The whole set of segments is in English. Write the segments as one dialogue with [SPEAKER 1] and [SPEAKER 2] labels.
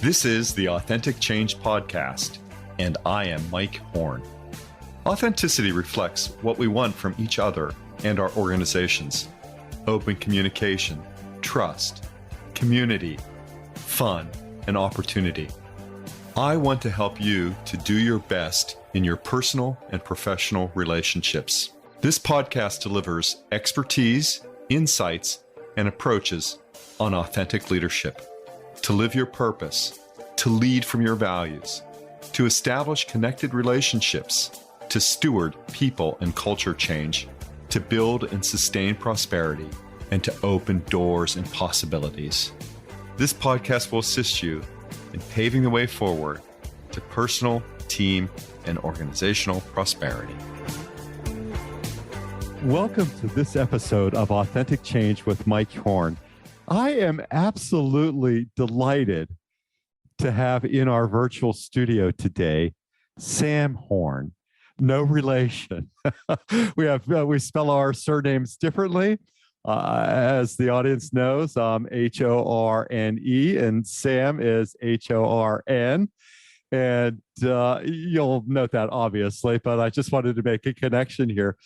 [SPEAKER 1] This is the Authentic Change Podcast, and I am Mike Horne. Authenticity reflects what we want from each other and our organizations: open communication, trust, community, fun, and opportunity. I want to help you to do your best in your personal and professional relationships. This podcast delivers expertise, insights, and approaches on authentic leadership, to live your purpose, to lead from your values, to establish connected relationships, to steward people and culture change, to build and sustain prosperity, and to open doors and possibilities. This podcast will assist you in paving the way forward to personal, team, and organizational prosperity.
[SPEAKER 2] Welcome to this episode of Authentic Change with Mike Horne. I am absolutely delighted to have in our virtual studio today Sam Horne. No relation. We spell our surnames differently. As the audience knows, I'm Horne and Sam is Horn. And you'll note that obviously, but I just wanted to make a connection here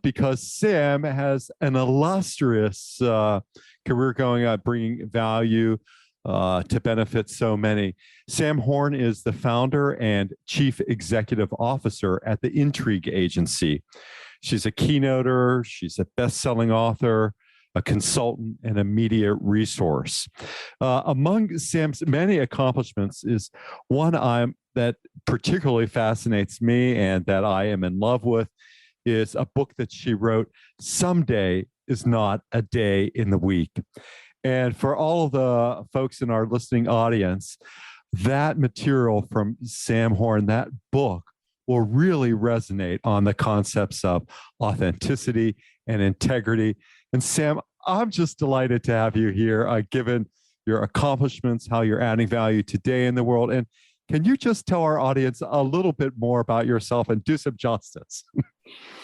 [SPEAKER 2] because Sam has an illustrious career going on, bringing value to benefit so many. Sam Horne is the founder and chief executive officer at the Intrigue Agency. She's a keynoter, she's a best-selling author, a consultant, and a media resource. Among Sam's many accomplishments is one that particularly fascinates me and that I am in love with is a book that she wrote, Someday is Not a Day in the Week. And for all of the folks in our listening audience, that material from Sam Horne, that book, will really resonate on the concepts of authenticity and integrity. And Sam, I'm just delighted to have you here, given your accomplishments, how you're adding value today in the world. And can you just tell our audience a little bit more about yourself and do some justice?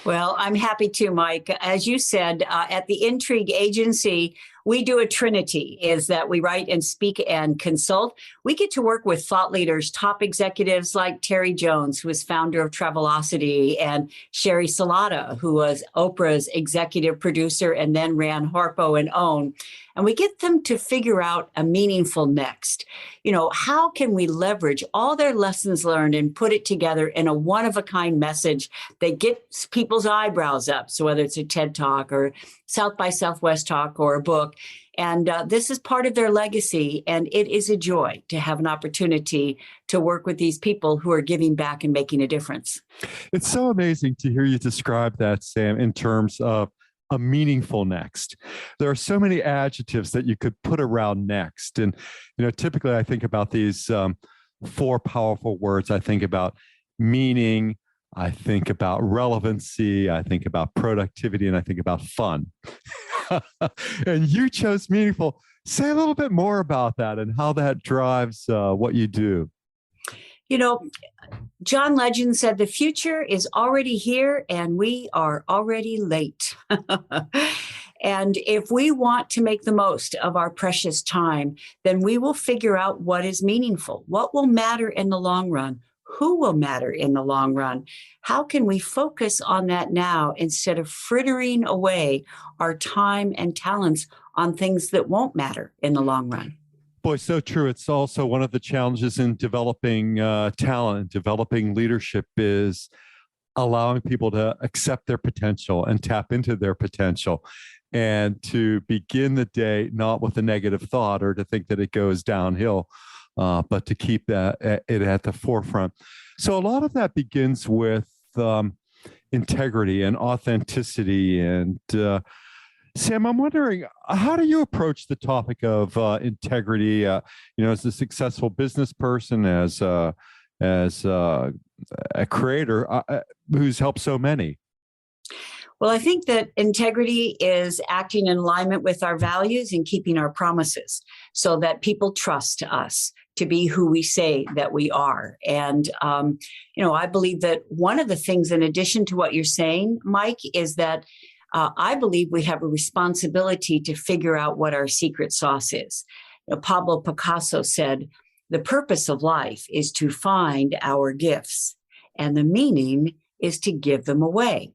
[SPEAKER 3] Well, I'm happy to, Mike. As you said, at the Intrigue Agency, we do a trinity, is that we write and speak and consult. We get to work with thought leaders, top executives like Terry Jones, who is founder of Travelocity, and Sherry Salata, who was Oprah's executive producer and then ran Harpo and OWN. And we get them to figure out a meaningful next. You know, how can we leverage all their lessons learned and put it together in a one-of-a-kind message that gets people's eyebrows up? So whether it's a TED Talk or South by Southwest talk or a book. And this is part of their legacy. And it is a joy to have an opportunity to work with these people who are giving back and making a difference.
[SPEAKER 2] It's so amazing to hear you describe that, Sam, in terms of a meaningful next. There are so many adjectives that you could put around next. And, you know, typically I think about these four powerful words. I think about meaning, I think about relevancy, I think about productivity, and I think about fun. And you chose meaningful. Say a little bit more about that and how that drives what you do.
[SPEAKER 3] You know, John Legend said the future is already here and we are already late. And if we want to make the most of our precious time, then we will figure out what is meaningful, what will matter in the long run, who will matter in the long run. How can we focus on that now instead of frittering away our time and talents on things that won't matter in the long run?
[SPEAKER 2] Boy, so true. It's also one of the challenges in developing talent, developing leadership is allowing people to accept their potential and tap into their potential and to begin the day not with a negative thought or to think that it goes downhill, but to keep it at the forefront. So a lot of that begins with integrity and authenticity. And Sam, I'm wondering, how do you approach the topic of integrity? As a successful business person, as a creator who's helped so many.
[SPEAKER 3] Well, I think that integrity is acting in alignment with our values and keeping our promises so that people trust us to be who we say that we are. And, I believe that one of the things, in addition to what you're saying, Mike, is that I believe we have a responsibility to figure out what our secret sauce is. Pablo Picasso said, The purpose of life is to find our gifts, and the meaning is to give them away.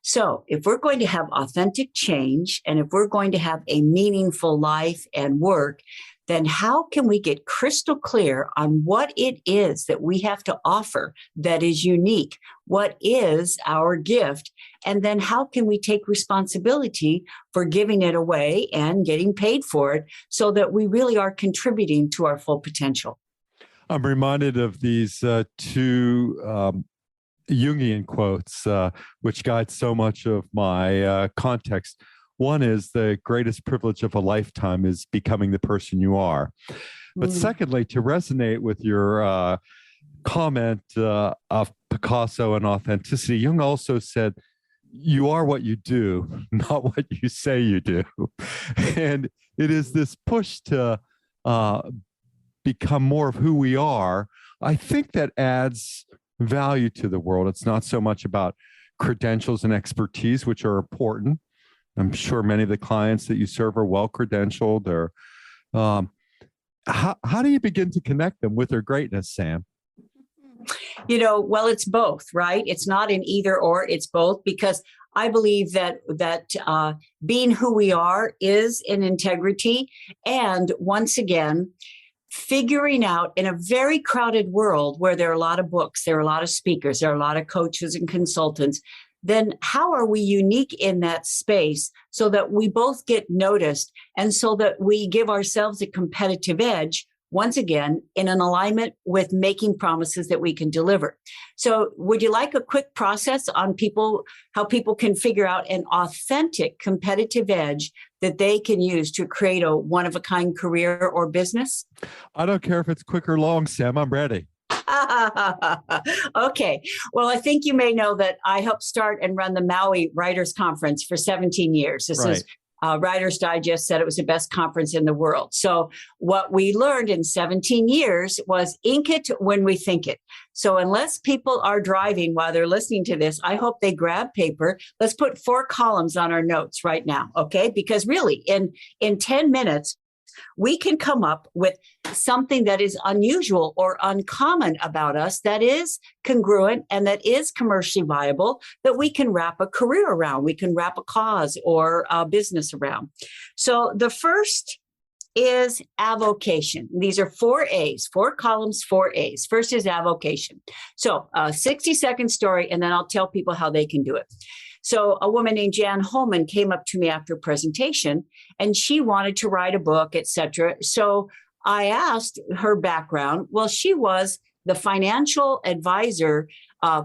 [SPEAKER 3] So if we're going to have authentic change, and if we're going to have a meaningful life and work, then how can we get crystal clear on what it is that we have to offer that is unique? What is our gift? And then how can we take responsibility for giving it away and getting paid for it so that we really are contributing to our full potential?
[SPEAKER 2] I'm reminded of these two Jungian quotes, which guide so much of my context. One is the greatest privilege of a lifetime is becoming the person you are. But secondly, to resonate with your comment of Picasso and authenticity, Jung also said, you are what you do, not what you say you do. And it is this push to become more of who we are, I think that adds value to the world. It's not so much about credentials and expertise, which are important. I'm sure many of the clients that you serve are well credentialed. Or how do you begin to connect them with their greatness, Sam?
[SPEAKER 3] Well, it's both, right? It's not an either or, it's both, because I believe that being who we are is an integrity. And once again, figuring out in a very crowded world where there are a lot of books, there are a lot of speakers, there are a lot of coaches and consultants, then how are we unique in that space so that we both get noticed and so that we give ourselves a competitive edge, once again, in an alignment with making promises that we can deliver? So would you like a quick process on how people can figure out an authentic competitive edge that they can use to create a one-of-a-kind career or business?
[SPEAKER 2] I don't care if it's quick or long, Sam. I'm ready.
[SPEAKER 3] Okay. Well, I think you may know that I helped start and run the Maui Writers Conference for 17 years. This is Writer's Digest said it was the best conference in the world. So what we learned in 17 years was ink it when we think it. So unless people are driving while they're listening to this, I hope they grab paper. Let's put 4 columns on our notes right now. Okay. Because really in 10 minutes, we can come up with something that is unusual or uncommon about us, that is congruent and that is commercially viable, that we can wrap a career around, we can wrap a cause or a business around. So the first is avocation. These are 4 A's, 4 columns, 4 A's. First is avocation. So a 60-second story, and then I'll tell people how they can do it. So a woman named Jan Holman came up to me after a presentation, and she wanted to write a book, etc. So I asked her background. Well, she was the financial advisor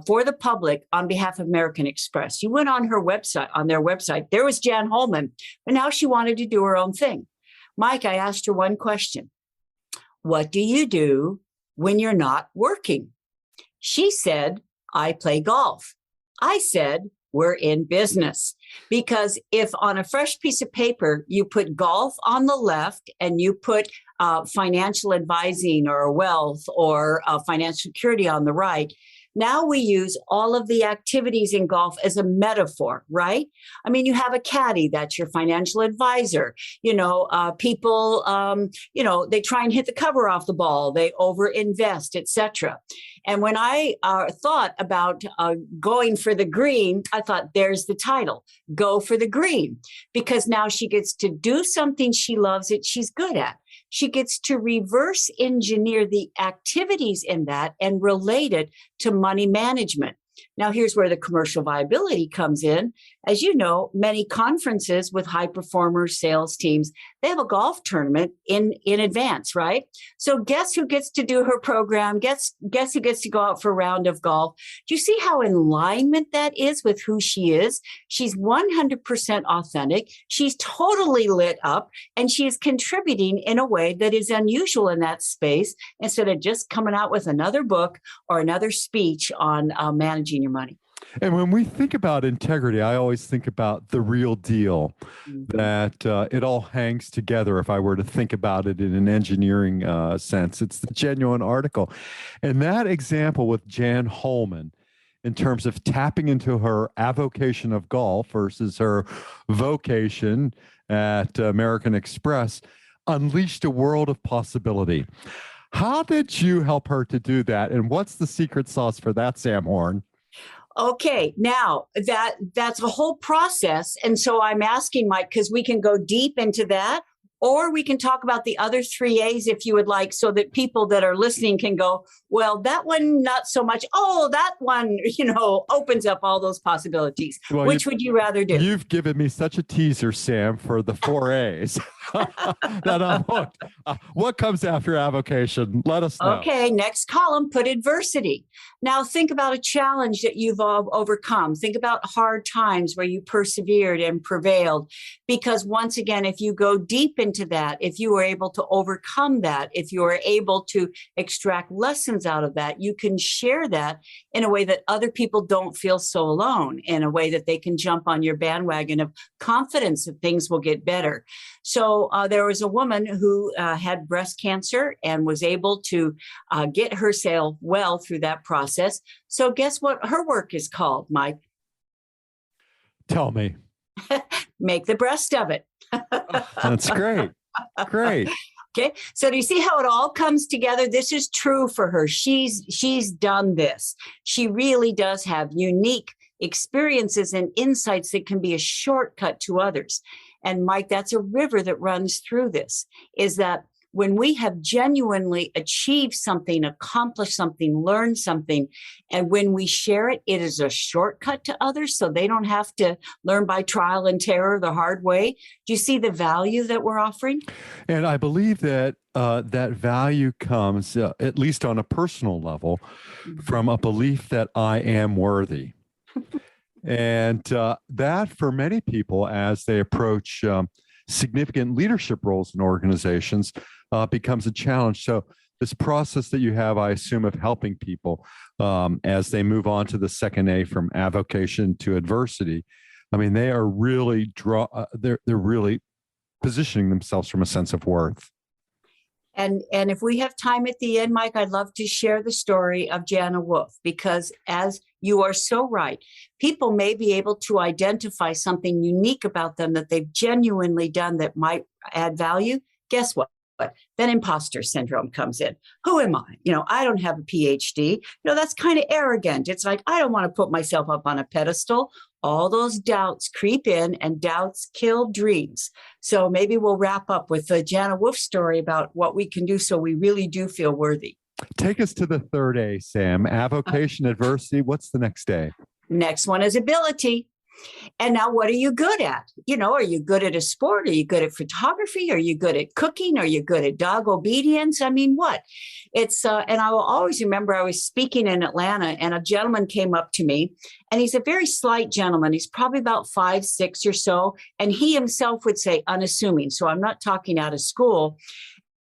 [SPEAKER 3] for the public on behalf of American Express. You went on her website, on their website. There was Jan Holman, but now she wanted to do her own thing. Mike, I asked her one question. What do you do when you're not working? She said, I play golf. I said, we're in business. Because if on a fresh piece of paper, you put golf on the left and you put financial advising or wealth or financial security on the right, now we use all of the activities in golf as a metaphor, right? I mean, you have a caddy, that's your financial advisor. People, they try and hit the cover off the ball, they overinvest, etc. And when I thought about going for the green, I thought, there's the title, Go for the Green, because now she gets to do something she loves that she's good at. She gets to reverse engineer the activities in that and relate it to money management. Now, here's where the commercial viability comes in. As you know, many conferences with high performers, sales teams, they have a golf tournament in advance, right? So guess who gets to do her program? Guess who gets to go out for a round of golf? Do you see how in alignment that is with who she is? She's 100% authentic. She's totally lit up, and she is contributing in a way that is unusual in that space, instead of just coming out with another book or another speech on managing your money.
[SPEAKER 2] And when we think about integrity, I always think about the real deal, that it all hangs together. If I were to think about it in an engineering sense, it's the genuine article. And that example with Jan Holman, in terms of tapping into her avocation of golf versus her vocation at American Express, unleashed a world of possibility. How did you help her to do that? And what's the secret sauce for that, Sam Horne?
[SPEAKER 3] Okay, now that's a whole process. And so I'm asking Mike, because we can go deep into that, or we can talk about the other three A's if you would like, so that people that are listening can go, well, that one, not so much. Oh, that one, opens up all those possibilities.
[SPEAKER 2] Well,
[SPEAKER 3] Which would you rather do?
[SPEAKER 2] You've given me such a teaser, Sam, for the four A's that I'm hooked. What comes after avocation? Let us know.
[SPEAKER 3] Okay, next column, put adversity. Now think about a challenge that you've overcome. Think about hard times where you persevered and prevailed. Because once again, if you go deep into that, if you were able to overcome that, if you are able to extract lessons out of that, you can share that in a way that other people don't feel so alone, in a way that they can jump on your bandwagon of confidence that things will get better. So there was a woman who had breast cancer and was able to get herself well through that process. So guess what her work is called, Mike?
[SPEAKER 2] Tell me.
[SPEAKER 3] Make the breast of it.
[SPEAKER 2] That's great. Great.
[SPEAKER 3] Okay. So do you see how it all comes together? This is true for her. She's done this. She really does have unique experiences and insights that can be a shortcut to others. And Mike, that's a river that runs through this, is that when we have genuinely achieved something, accomplished something, learned something, and when we share it, it is a shortcut to others, so they don't have to learn by trial and terror the hard way. Do you see the value that we're offering?
[SPEAKER 2] And I believe that that value comes, at least on a personal level, from a belief that I am worthy. And that, for many people, as they approach significant leadership roles in organizations, becomes a challenge. So this process that you have, I assume, of helping people as they move on to the second A, from avocation to adversity, I mean, they are really they're really positioning themselves from a sense of worth.
[SPEAKER 3] And if we have time at the end, Mike, I'd love to share the story of Jana Wolf, because as you are so right, people may be able to identify something unique about them that they've genuinely done that might add value. Guess what? Then imposter syndrome comes in. Who am I? I don't have a PhD. That's kind of arrogant. It's like, I don't want to put myself up on a pedestal. All those doubts creep in, and doubts kill dreams. So maybe we'll wrap up with the Jana Wolf story about what we can do so we really do feel worthy.
[SPEAKER 2] Take us to the third A, Sam. Avocation, adversity. What's the next A?
[SPEAKER 3] Next one is ability. And now, what are you good at? Are you good at a sport? Are you good at photography? Are you good at cooking? Are you good at dog obedience? I mean, what? It's, and I will always remember I was speaking in Atlanta, and a gentleman came up to me, and he's a very slight gentleman. He's probably about 5'6" or so. And he himself would say unassuming. So I'm not talking out of school.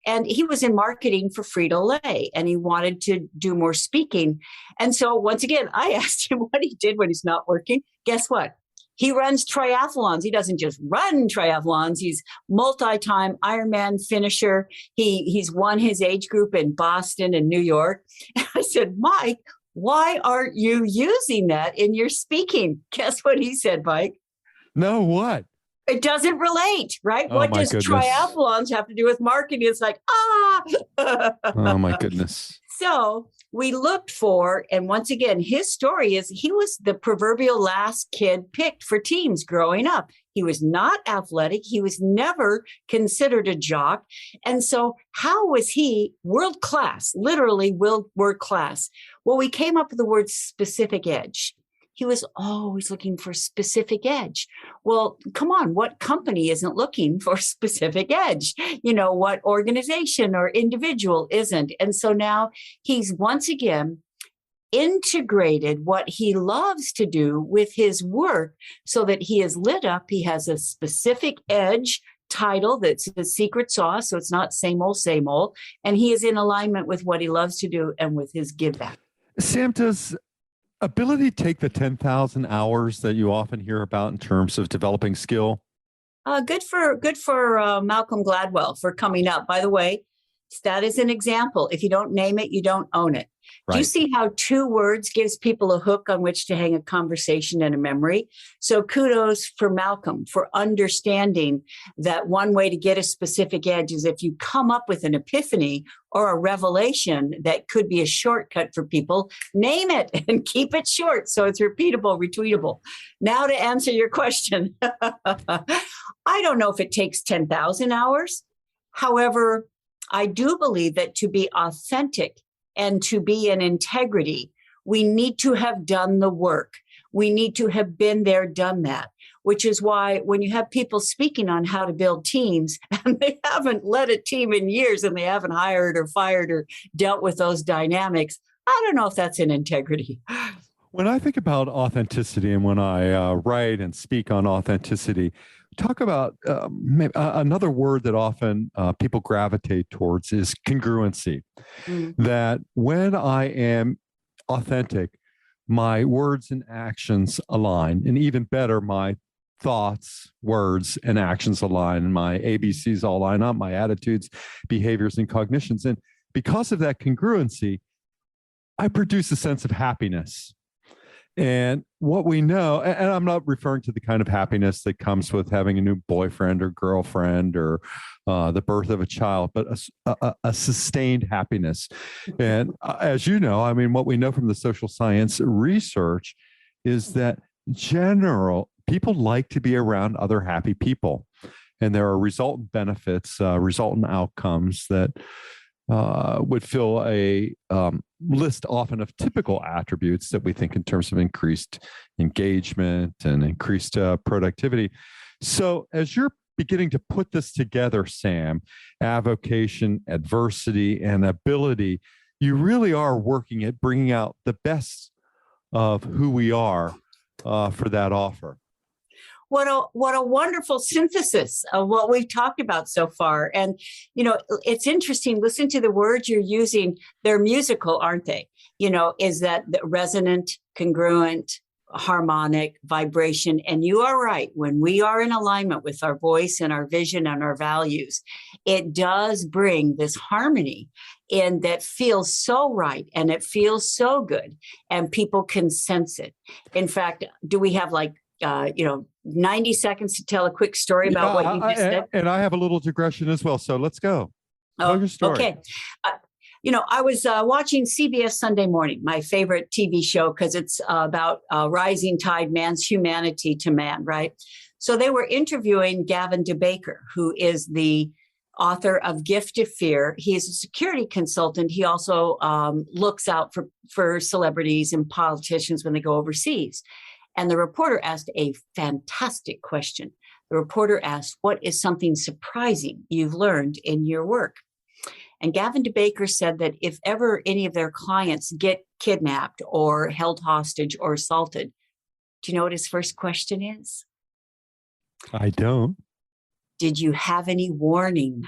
[SPEAKER 3] And he was in marketing for Frito-Lay, and he wanted to do more speaking. And so once again, I asked him what he did when he's not working. Guess what? He runs triathlons. He doesn't just run triathlons. He's multi-time Ironman finisher. He's won his age group in Boston and New York. And I said, Mike, why aren't you using that in your speaking? Guess what he said, Mike?
[SPEAKER 2] No, what?
[SPEAKER 3] It doesn't relate, right?
[SPEAKER 2] Oh,
[SPEAKER 3] what does
[SPEAKER 2] goodness.
[SPEAKER 3] triathlons have to do with marketing? It's like,
[SPEAKER 2] Oh, my goodness.
[SPEAKER 3] So we looked for, and once again, his story is he was the proverbial last kid picked for teams growing up. He was not athletic. He was never considered a jock. And so how was he world class, literally world class? Well, we came up with the word specific edge. He was always looking for specific edge. Well, come on, what company isn't looking for specific edge? What organization or individual isn't? And so now he's once again integrated what he loves to do with his work so that he is lit up. He has a specific edge title that's the secret sauce. So it's not same old. And he is in alignment with what he loves to do and with his give back.
[SPEAKER 2] Sam, does ability take the 10,000 hours that you often hear about in terms of developing skill?
[SPEAKER 3] Good for Malcolm Gladwell for coming up. By the way, That is an example. If you don't name it, you don't own it.
[SPEAKER 2] Right.
[SPEAKER 3] Do you see how 2 words gives people a hook on which to hang a conversation and a memory? So kudos for Malcolm for understanding that one way to get a specific edge is if you come up with an epiphany or a revelation that could be a shortcut for people, name it and keep it short so it's repeatable, retweetable. Now to answer your question, I don't know if it takes 10,000 hours. However, I do believe that to be authentic and to be in integrity, we need to have done the work. We need to have been there, done that, which is why when you have people speaking on how to build teams and they haven't led a team in years and they haven't hired or fired or dealt with those dynamics, I don't know if that's in integrity.
[SPEAKER 2] When I think about authenticity and when I write and speak on authenticity, talk about another word that often people gravitate towards is congruency. Mm-hmm. That when I am authentic, my words and actions align, and even better, my thoughts, words, and actions align, and my ABCs all line up, my attitudes, behaviors, and cognitions. And because of that congruency, I produce a sense of happiness. And what we know, and I'm not referring to the kind of happiness that comes with having a new boyfriend or girlfriend or the birth of a child, but a sustained happiness. And as you know, I mean, what we know from the social science research is that people like to be around other happy people. And there are resultant benefits, resultant outcomes that would fill a list often of typical attributes that we think in terms of increased engagement and increased productivity. So as you're beginning to put this together, Sam, avocation, adversity, and ability, you really are working at bringing out the best of who we are for that offer.
[SPEAKER 3] What a wonderful synthesis of what we've talked about so far. And, you know, it's interesting. Listen to the words you're using. They're musical, aren't they? You know, is that resonant, congruent, harmonic, vibration? And you are right. When we are in alignment with our voice and our vision and our values, it does bring this harmony in that feels so right and it feels so good and people can sense it. In fact, do we have 90 seconds to tell a quick story about what you just said?
[SPEAKER 2] And I have a little digression as well. So let's go. Tell your story.
[SPEAKER 3] Okay. I was watching CBS Sunday Morning, my favorite TV show, because it's about rising tide, man's humanity to man, right? So they were interviewing Gavin DeBaker, who is the author of Gift of Fear. He's a security consultant. He also looks out for celebrities and politicians when they go overseas. And the reporter asked a fantastic question. The reporter asked, what is something surprising you've learned in your work? And Gavin DeBaker said that if ever any of their clients get kidnapped or held hostage or assaulted, do you know what his first question is?
[SPEAKER 2] I don't.
[SPEAKER 3] Did you have any warning?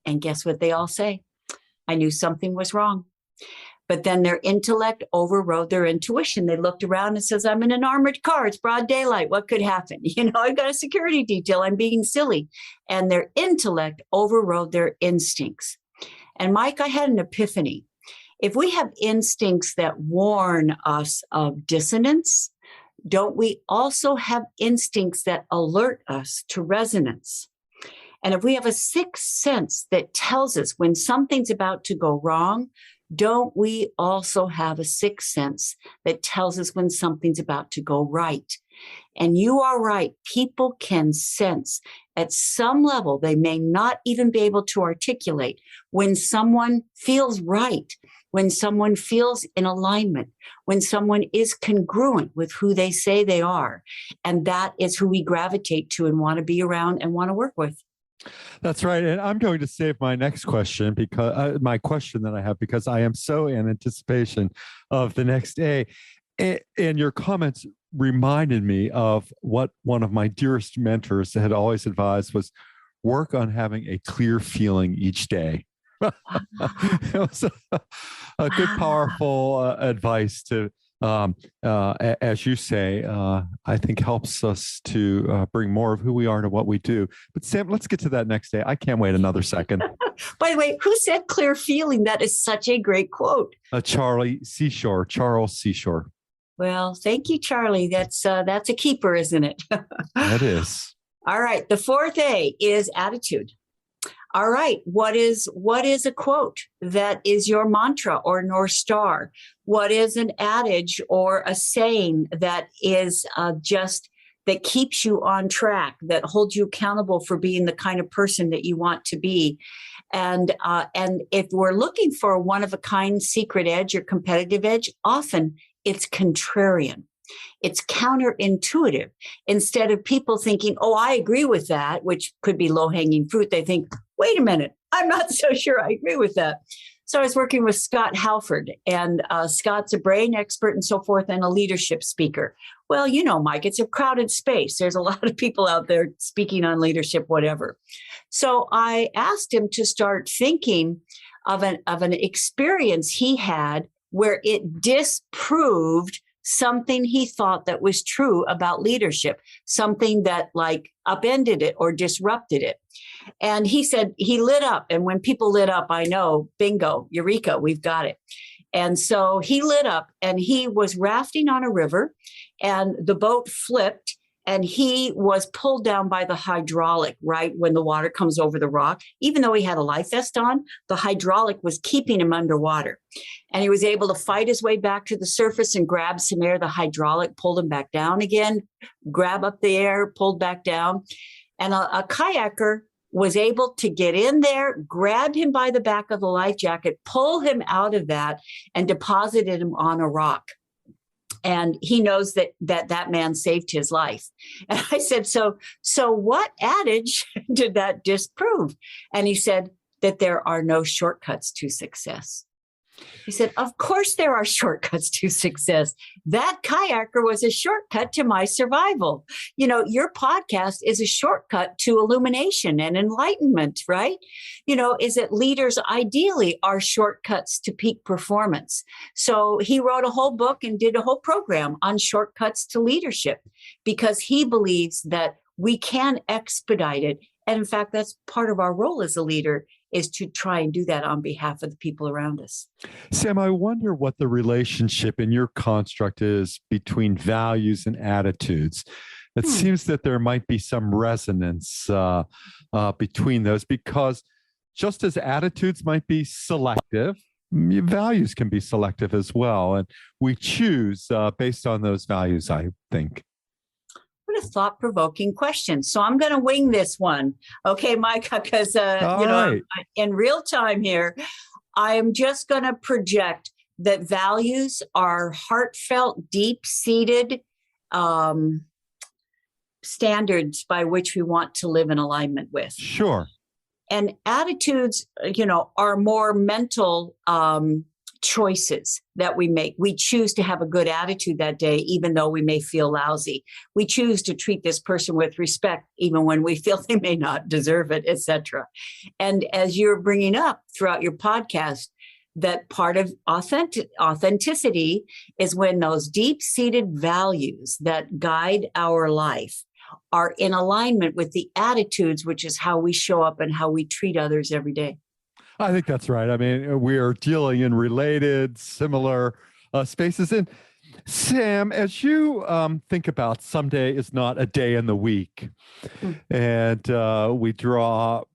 [SPEAKER 3] And guess what they all say? I knew something was wrong. But then their intellect overrode their intuition. They looked around and says, I'm in an armored car. It's broad daylight. What could happen? I've got a security detail. I'm being silly. And their intellect overrode their instincts. And Mike, I had an epiphany. If we have instincts that warn us of dissonance, don't we also have instincts that alert us to resonance? And if we have a sixth sense that tells us when something's about to go wrong, don't we also have a sixth sense that tells us when something's about to go right? And you are right. People can sense at some level, they may not even be able to articulate when someone feels right, when someone feels in alignment, when someone is congruent with who they say they are. And that is who we gravitate to and want to be around and want to work with.
[SPEAKER 2] That's right. And I'm going to save my next question because my question that I have, because I am so in anticipation of the next day. And your comments reminded me of what one of my dearest mentors had always advised was work on having a clear feeling each day. It was a good, powerful advice to as you say, I think helps us to bring more of who we are to what we do. But Sam, let's get to that next day. I can't wait another second.
[SPEAKER 3] By the way, who said clear feeling? That is such a great quote.
[SPEAKER 2] Charles Seashore.
[SPEAKER 3] Well, thank you, Charlie. That's a keeper, isn't it?
[SPEAKER 2] That is.
[SPEAKER 3] All right. The fourth A is attitude. All right. What is a quote that is your mantra or North Star? What is an adage or a saying that is that keeps you on track, that holds you accountable for being the kind of person that you want to be? And if we're looking for a one-of-a-kind secret edge or competitive edge, often it's contrarian. It's counterintuitive. Instead of people thinking, oh, I agree with that, which could be low-hanging fruit, they think, wait a minute, I'm not so sure I agree with that. So I was working with Scott Halford, and Scott's a brain expert and so forth, and a leadership speaker. Well, you know, Mike, it's a crowded space. There's a lot of people out there speaking on leadership, whatever. So I asked him to start thinking of an experience he had where it disproved something he thought that was true about leadership, something that like upended it or disrupted it. And he said he lit up. And when people lit up, I know, bingo, eureka, we've got it. And so he lit up and he was rafting on a river and the boat flipped and he was pulled down by the hydraulic, right? When the water comes over the rock, even though he had a life vest on, the hydraulic was keeping him underwater. And he was able to fight his way back to the surface and grab some air. The hydraulic pulled him back down again, grab up the air, pulled back down. And a kayaker was able to get in there, grabbed him by the back of the life jacket, pull him out of that, and deposited him on a rock. And he knows that man saved his life. And I said, so what adage did that disprove? And he said that there are no shortcuts to success. He said, of course there are shortcuts to success. That kayaker was a shortcut to my survival. You know, your podcast is a shortcut to illumination and enlightenment, right? You know, is that leaders ideally are shortcuts to peak performance. So he wrote a whole book and did a whole program on shortcuts to leadership because he believes that we can expedite it. And in fact, that's part of our role as a leader, is to try and do that on behalf of the people around us.
[SPEAKER 2] Sam, I wonder what the relationship in your construct is between values and attitudes. It seems that there might be some resonance between those, because just as attitudes might be selective, values can be selective as well. And we choose based on those values, I think.
[SPEAKER 3] What a thought-provoking question. So I'm going to wing this one. Okay, Mike, because,
[SPEAKER 2] right.
[SPEAKER 3] in real time here, I'm just going to project that values are heartfelt, deep-seated standards by which we want to live in alignment with.
[SPEAKER 2] Sure.
[SPEAKER 3] And attitudes, are more mental choices that we make. We choose to have a good attitude that day, even though we may feel lousy. We choose to treat this person with respect, even when we feel they may not deserve it, etc. And as you're bringing up throughout your podcast, that part of authenticity is when those deep-seated values that guide our life are in alignment with the attitudes, which is how we show up and how we treat others every day.
[SPEAKER 2] I think that's right. I mean, we are dealing in related, similar spaces. And Sam, as you think about someday is not a day in the week, and we draw,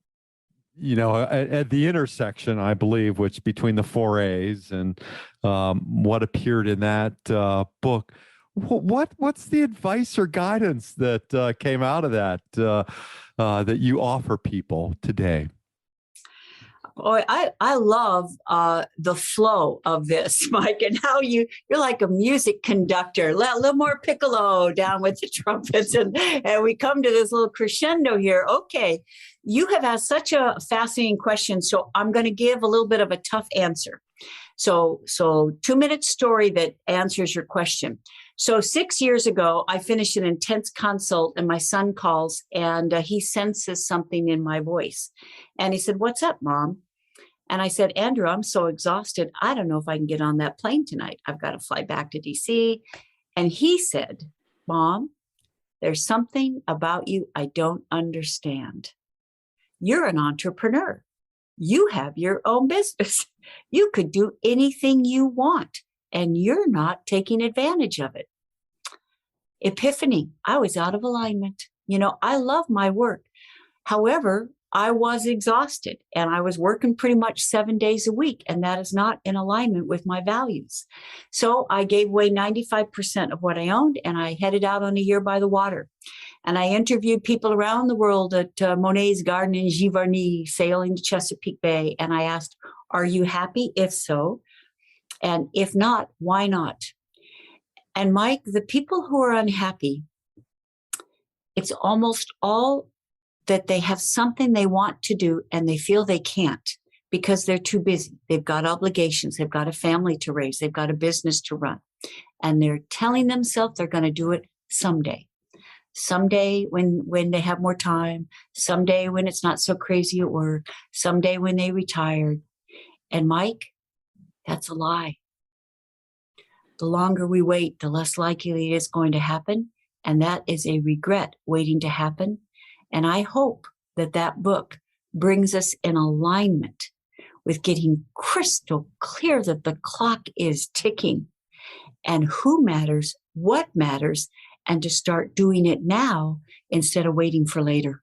[SPEAKER 2] at the intersection, I believe, which between the 4 A's and what appeared in that book, what's the advice or guidance that came out of that that you offer people today?
[SPEAKER 3] Boy, I love the flow of this, Mike, and how you're like a music conductor. A little more piccolo down with the trumpets, and we come to this little crescendo here. Okay, you have asked such a fascinating question, so I'm going to give a little bit of a tough answer. So 2-minute story that answers your question. So 6 years ago, I finished an intense consult and my son calls and he senses something in my voice. And he said, "What's up, Mom?" And I said, Andrew, I'm so exhausted. I don't know if I can get on that plane tonight. I've got to fly back to DC. And he said, Mom, there's something about you I don't understand. You're an entrepreneur. You have your own business. You could do anything you want, and you're not taking advantage of it. Epiphany. I was out of alignment. I love my work. However, I was exhausted and I was working pretty much 7 days a week, and that is not in alignment with my values. So I gave away 95% of what I owned, and I headed out on a year by the water. And I interviewed people around the world at Monet's Garden in Giverny, sailing to Chesapeake Bay. And I asked, are you happy? If so, and if not, why not? And Mike, the people who are unhappy, it's almost all that they have something they want to do and they feel they can't because they're too busy. They've got obligations. They've got a family to raise. They've got a business to run. And they're telling themselves they're going to do it someday. Someday when they have more time. Someday when it's not so crazy at work. Someday when they retired. And Mike, that's a lie. The longer we wait, the less likely it is going to happen. And that is a regret waiting to happen. And I hope that that book brings us in alignment with getting crystal clear that the clock is ticking and who matters, what matters, and to start doing it now instead of waiting for later.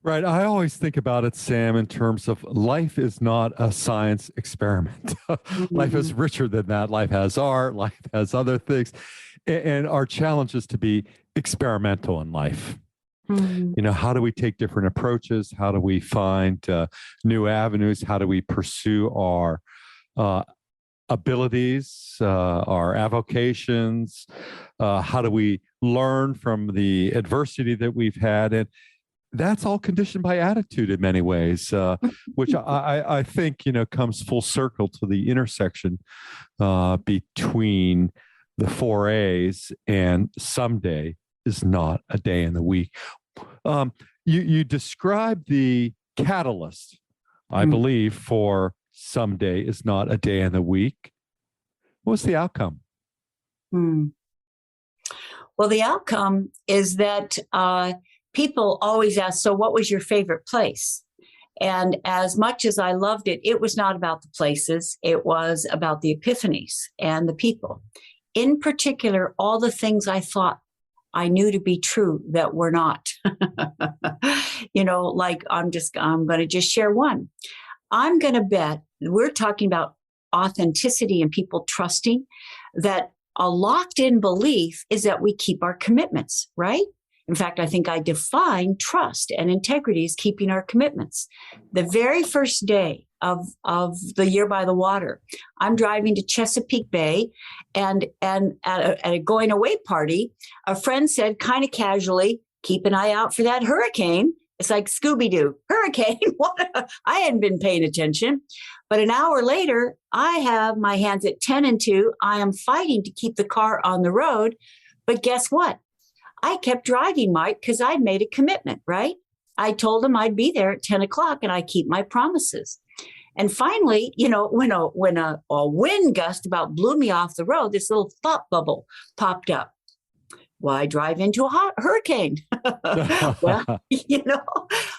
[SPEAKER 2] Right. I always think about it, Sam, in terms of life is not a science experiment. Life is richer than that. Life has art, life has other things. And our challenge is to be experimental in life. How do we take different approaches? How do we find new avenues? How do we pursue our abilities, our avocations? How do we learn from the adversity that we've had? And that's all conditioned by attitude in many ways, which I think, comes full circle to the intersection between the 4 A's and someday is not a day in the week. You described the catalyst, I believe, for someday is not a day in the week. What's the outcome?
[SPEAKER 3] Well, the outcome is that people always ask, so what was your favorite place? And as much as I loved it, it was not about the places. It was about the epiphanies and the people. In particular, all the things I thought I knew to be true that were not. Like I'm going to just share one. I'm going to bet we're talking about authenticity and people trusting that a locked in belief is that we keep our commitments, right? In fact, I think I define trust and integrity as keeping our commitments. The very first day of the year by the water, I'm driving to Chesapeake Bay, and at a going away party, a friend said kind of casually, keep an eye out for that hurricane. It's like Scooby-Doo, hurricane. I hadn't been paying attention. But an hour later, I have my hands at 10 and 2. I am fighting to keep the car on the road. But guess what? I kept driving, Mike, because I'd made a commitment, right? I told him I'd be there at 10 o'clock, and I keep my promises. And finally, when a wind gust about blew me off the road, this little thought bubble popped up. Why drive into a hurricane? Well,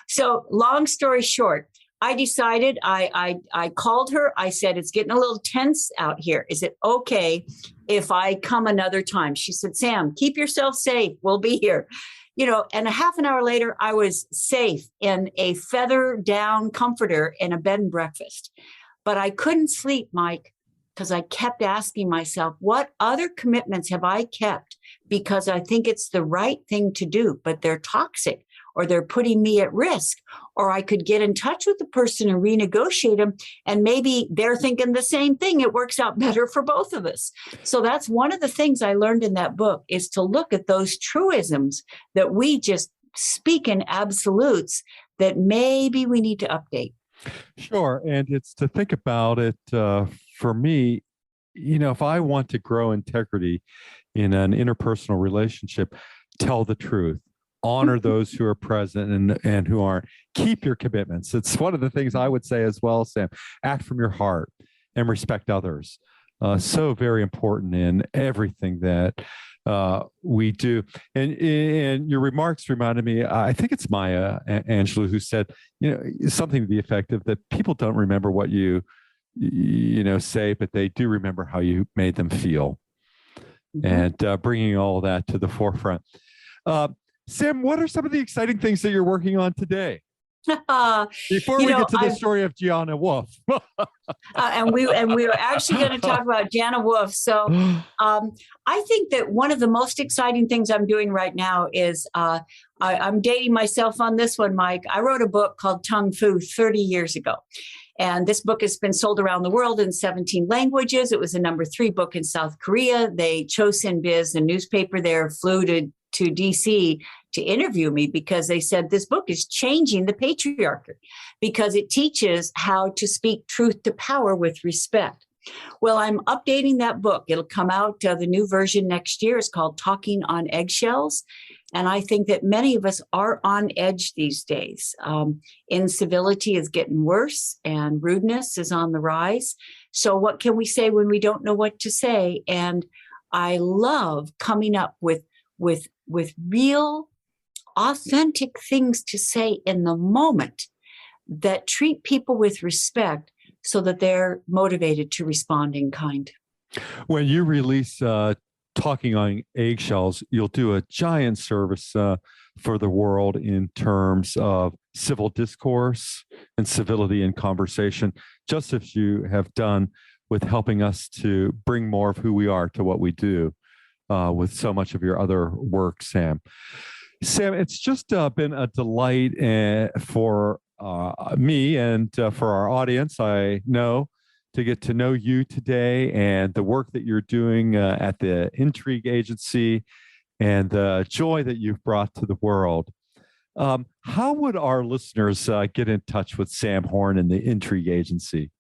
[SPEAKER 3] so long story short, I decided I called her. I said, it's getting a little tense out here. Is it okay if I come another time? She said, Sam, keep yourself safe. We'll be here. And a half an hour later, I was safe in a feather down comforter in a bed and breakfast. But I couldn't sleep, Mike, because I kept asking myself, what other commitments have I kept? Because I think it's the right thing to do, but they're toxic or they're putting me at risk. Or I could get in touch with the person and renegotiate them. And maybe they're thinking the same thing. It works out better for both of us. So that's one of the things I learned in that book, is to look at those truisms that we just speak in absolutes that maybe we need to update.
[SPEAKER 2] Sure. And it's to think about it for me, if I want to grow integrity in an interpersonal relationship, tell the truth honor those who are present and who aren't. Keep your commitments. It's one of the things I would say as well, Sam. Act from your heart and respect others. So very important in everything that we do. And your remarks reminded me, I think it's Maya Angelou who said, something to the effect of that people don't remember what you say, but they do remember how you made them feel. And bringing all of that to the forefront. Sam, what are some of the exciting things that you're working on today? Before we get to the story of Gianna Wolf.
[SPEAKER 3] and we were actually going to talk about Gianna Wolf. So I think that one of the most exciting things I'm doing right now is I'm dating myself on this one, Mike. I wrote a book called Tung Fu 30 years ago. And this book has been sold around the world in 17 languages. It was a number 3 book in South Korea. They Chosin Biz, the newspaper there, flew to DC to interview me because they said this book is changing the patriarchy because it teaches how to speak truth to power with respect. Well, I'm updating that book. It'll come out, the new version next year. It's called Talking on Eggshells. And I think that many of us are on edge these days. Incivility is getting worse and rudeness is on the rise. So what can we say when we don't know what to say? And I love coming up with real, authentic things to say in the moment that treat people with respect so that they're motivated to respond in kind.
[SPEAKER 2] When you release Talking on Eggshells, you'll do a giant service for the world in terms of civil discourse and civility in conversation, just as you have done with helping us to bring more of who we are to what we do with so much of your other work, Sam. Sam, it's just been a delight for me and for our audience, I know, to get to know you today and the work that you're doing at the Intrigue Agency and the joy that you've brought to the world. How would our listeners get in touch with Sam Horne and the Intrigue Agency?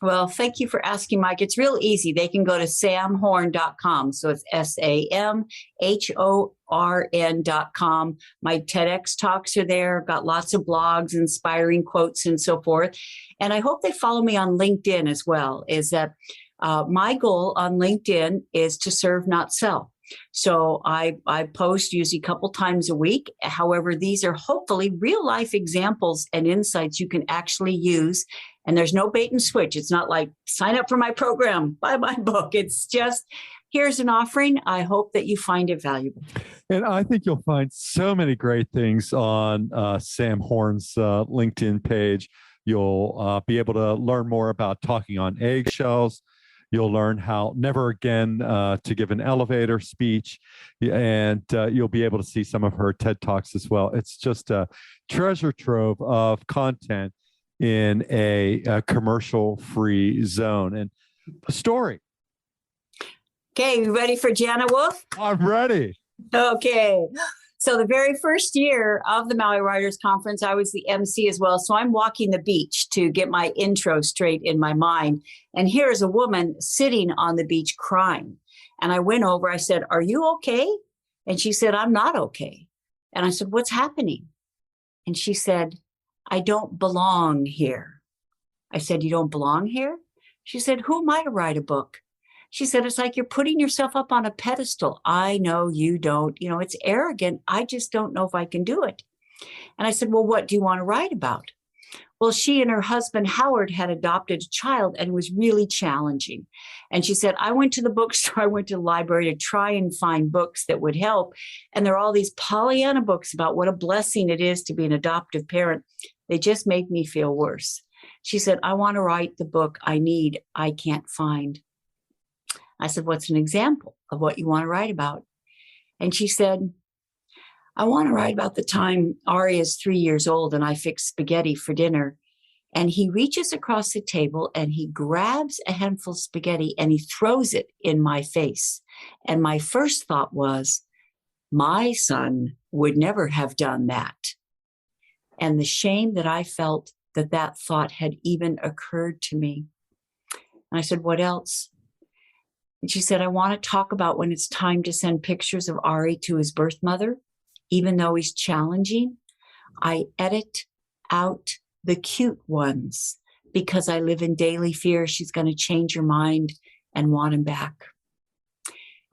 [SPEAKER 3] Well, thank you for asking, Mike. It's real easy. They can go to samhorne.com. So it's SAMHORN.com. My TEDx talks are there. Got lots of blogs, inspiring quotes, and so forth. And I hope they follow me on LinkedIn as well. Is that my goal on LinkedIn is to serve, not sell. So I post usually a couple times a week. However, these are hopefully real life examples and insights you can actually use. And there's no bait and switch. It's not like sign up for my program, buy my book. It's just here's an offering. I hope that you find it valuable.
[SPEAKER 2] And I think you'll find so many great things on Sam Horne's LinkedIn page. You'll be able to learn more about Talking on Eggshells. You'll learn how never again to give an elevator speech, and you'll be able to see some of her TED Talks as well. It's just a treasure trove of content in a commercial-free zone. And the story.
[SPEAKER 3] Okay, you ready for Gianna Wolf?
[SPEAKER 2] I'm ready.
[SPEAKER 3] Okay. So the very first year of the Maui Writers Conference, I was the MC as well. So I'm walking the beach to get my intro straight in my mind. And here's a woman sitting on the beach crying. And I went over, I said, "Are you okay?" And she said, "I'm not okay." And I said, "What's happening?" And she said, "I don't belong here." I said, "You don't belong here?" She said, "Who am I to write a book?" She said, "It's like you're putting yourself up on a pedestal. I know you don't, it's arrogant. I just don't know if I can do it." And I said, "Well, what do you want to write about?" Well, she and her husband, Howard, had adopted a child and it was really challenging. And she said, "I went to the bookstore, I went to the library to try and find books that would help. And there are all these Pollyanna books about what a blessing it is to be an adoptive parent. They just make me feel worse." She said, "I want to write the book I can't find." I said, "What's an example of what you want to write about?" And she said, "I want to write about the time Ari is 3 years old and I fix spaghetti for dinner. And he reaches across the table and he grabs a handful of spaghetti and he throws it in my face. And my first thought was, my son would never have done that." And the shame that I felt that thought had even occurred to me. And I said, "What else?" And she said, "I want to talk about when it's time to send pictures of Ari to his birth mother. even though he's challenging, I edit out the cute ones because I live in daily fear she's going to change her mind and want him back.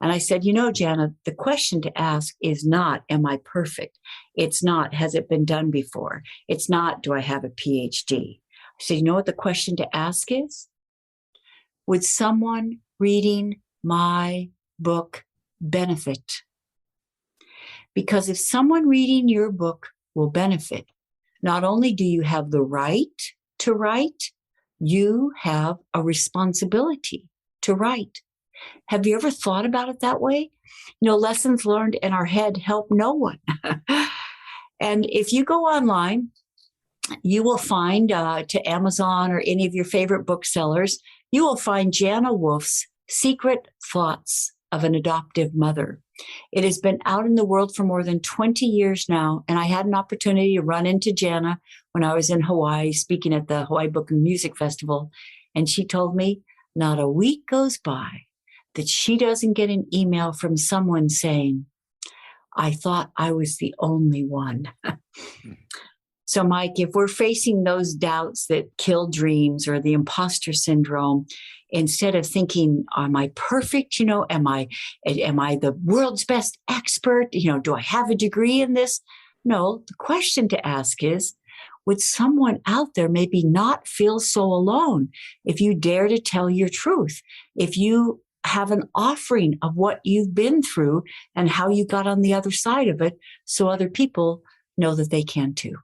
[SPEAKER 3] And I said, Jana, the question to ask is not, am I perfect? It's not, has it been done before? It's not, do I have a PhD? I said, you know what the question to ask is? Would someone reading my book benefit? Because if someone reading your book will benefit, not only do you have the right to write, you have a responsibility to write. Have you ever thought about it that way? Lessons learned in our head help no one. And if you go online, you will find to Amazon or any of your favorite booksellers, you will find Jana Wolf's Secret Thoughts of an Adoptive Mother. It has been out in the world for more than 20 years now, and I had an opportunity to run into Jana when I was in Hawaii speaking at the Hawaii Book and Music Festival, and she told me not a week goes by that she doesn't get an email from someone saying, I thought I was the only one. So, Mike, if we're facing those doubts that kill dreams or the imposter syndrome, instead of thinking, am I perfect? Am I the world's best expert? Do I have a degree in this? No, the question to ask is, would someone out there maybe not feel so alone if you dare to tell your truth? If you have an offering of what you've been through and how you got on the other side of it, so other people know that they can too.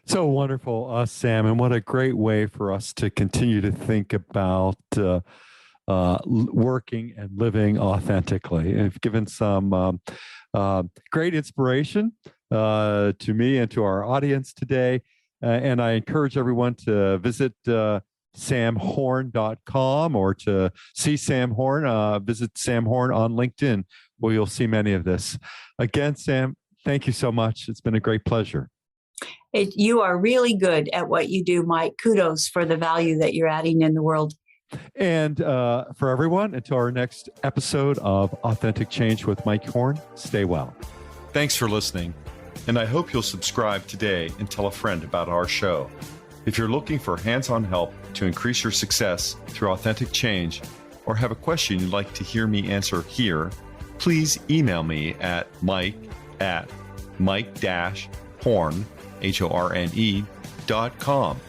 [SPEAKER 2] So wonderful, Sam, and what a great way for us to continue to think about working and living authentically. And you've given some great inspiration to me and to our audience today. And I encourage everyone to visit samhorne.com or to see Sam Horne, visit Sam Horne on LinkedIn, where you'll see many of this. Again, Sam, thank you so much. It's been a great pleasure.
[SPEAKER 3] You are really good at what you do, Mike. Kudos for the value that you're adding in the world.
[SPEAKER 2] And for everyone, until our next episode of Authentic Change with Mike Horne, stay well.
[SPEAKER 1] Thanks for listening, and I hope you'll subscribe today and tell a friend about our show. If you're looking for hands-on help to increase your success through authentic change, or have a question you'd like to hear me answer here, please email me at mike@mike-horne.com.